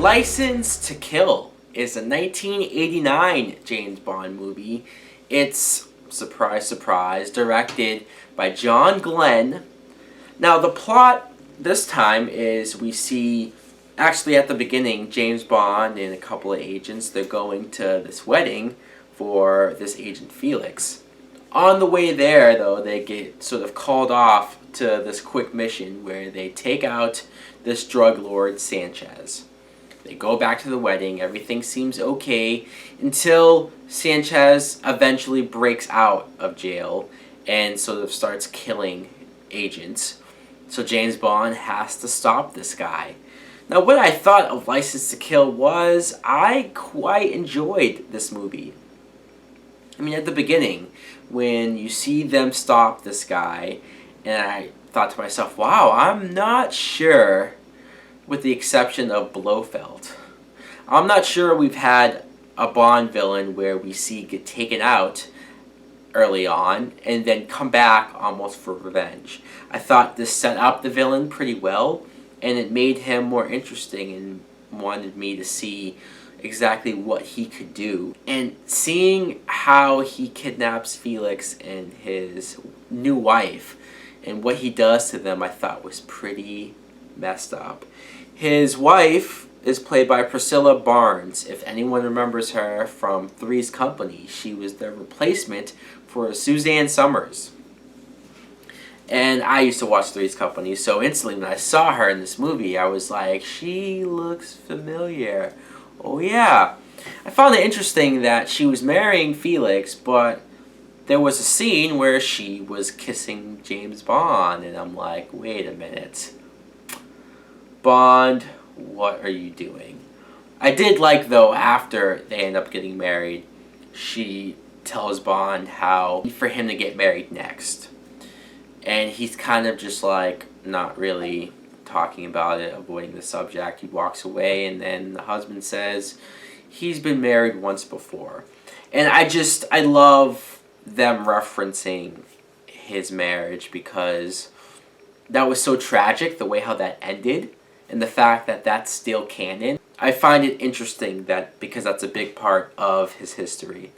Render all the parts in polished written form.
License to Kill is a 1989 James Bond movie. It's, surprise, surprise, directed by John Glenn. Now, the plot this time is we see, actually at the beginning, James Bond and a couple of agents, they're going to this wedding for this agent Felix. On the way there, though, they get sort of called off to this quick mission where they take out this drug lord Sanchez. They go back to the wedding, everything seems okay until Sanchez eventually breaks out of jail and sort of starts killing agents. So James Bond has to stop this guy. Now, what I thought of License to Kill was I quite enjoyed this movie. I mean, at the beginning, when you see them stop this guy, and I thought to myself, wow, I'm not sure, with the exception of Blofeld, I'm not sure we've had a Bond villain where we see get taken out early on and then come back almost for revenge. I thought this set up the villain pretty well, and it made him more interesting and wanted me to see exactly what he could do. And seeing how he kidnaps Felix and his new wife and what he does to them, I thought was pretty messed up. His wife is played by Priscilla Barnes. If anyone remembers her from Three's Company, she was the replacement for Suzanne Summers. And I used to watch Three's Company, so instantly when I saw her in this movie, I was like, she looks familiar. Oh yeah. I found it interesting that she was marrying Felix, but there was a scene where she was kissing James Bond, and I'm like, wait a minute. Bond, what are you doing? I did like, though, after they end up getting married, she tells Bond how for him to get married next. And he's kind of just like not really talking about it, avoiding the subject. He walks away, and then the husband says he's been married once before. And I love them referencing his marriage because that was so tragic, the way how that ended, and the fact that that's still canon. I find it interesting that because that's a big part of his history.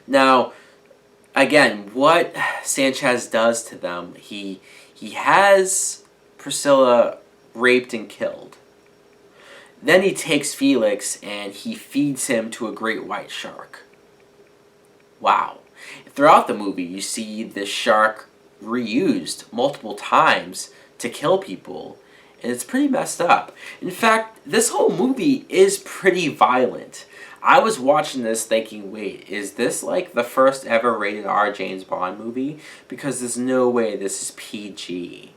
Now, again, what Sanchez does to them, he has Priscilla raped and killed. Then he takes Felix and he feeds him to a great white shark. Wow. Throughout the movie, you see this shark reused multiple times to kill people, and it's pretty messed up. In fact, this whole movie is pretty violent. I was watching this thinking, wait, is this like the first ever rated R James Bond movie? Because there's no way this is PG.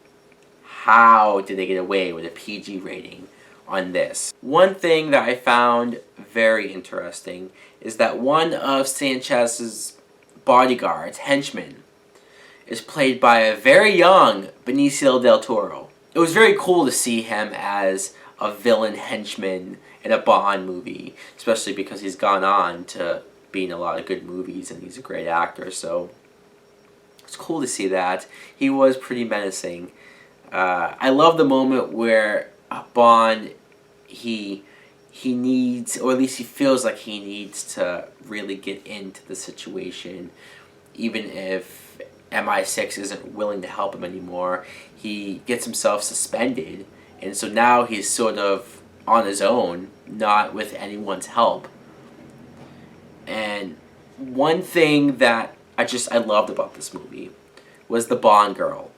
How did they get away with a PG rating on this? One thing that I found very interesting is that one of Sanchez's bodyguards, henchmen, is played by a very young Benicio del Toro. It was very cool to see him as a villain henchman in a Bond movie, especially because he's gone on to be in a lot of good movies and he's a great actor, so it's cool to see that. He was pretty menacing. I love the moment where Bond, he needs, or at least he feels like he needs to really get into the situation, even if MI6 isn't willing to help him anymore. He gets himself suspended, and so now he's sort of on his own, not with anyone's help. And one thing that I loved about this movie was the Bond girl,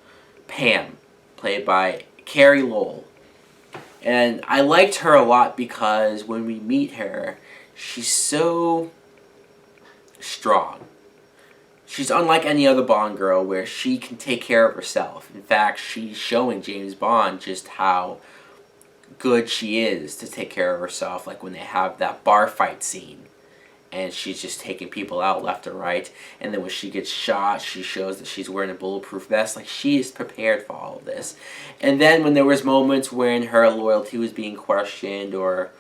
Pam, played by Carrie Lowell. And I liked her a lot because when we meet her, she's so strong. She's unlike any other Bond girl where she can take care of herself. In fact, she's showing James Bond just how good she is to take care of herself, like when they have that bar fight scene and she's just taking people out left and right, and then when she gets shot, she shows that she's wearing a bulletproof vest. Like, she is prepared for all of this. And then when there was moments when her loyalty was being questioned, or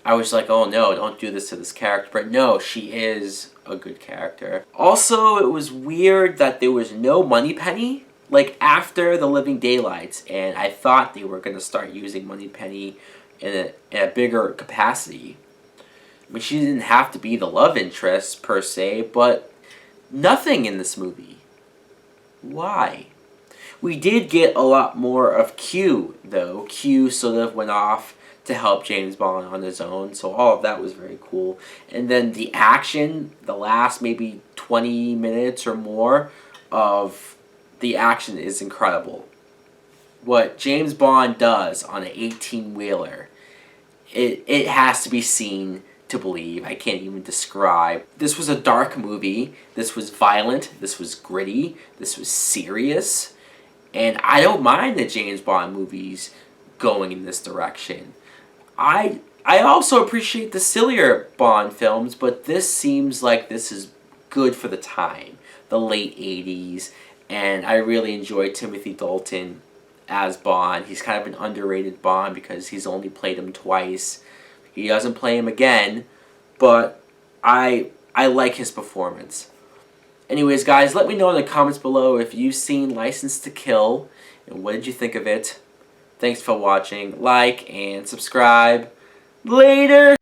I was like, oh no, don't do this to this character, but no, she is a good character. Also, it was weird that there was no Moneypenny like after The Living Daylights, and I thought they were going to start using Moneypenny in a bigger capacity. I mean, she didn't have to be the love interest per se, but nothing in this movie. Why? We did get a lot more of Q, though. Q sort of went off to help James Bond on his own, so all of that was very cool. And then the action, the last maybe 20 minutes or more of the action is incredible. What James Bond does on an 18-wheeler, it has to be seen to believe. I can't even describe. This was a dark movie. This was violent. This was gritty. This was serious. And I don't mind the James Bond movies going in this direction. I also appreciate the sillier Bond films, but this seems like this is good for the time. The late 80s. And I really enjoy Timothy Dalton as Bond. He's kind of an underrated Bond because he's only played him twice. He doesn't play him again, but I like his performance. Anyways, guys, let me know in the comments below if you've seen License to Kill and what did you think of it. Thanks for watching. Like and subscribe. Later!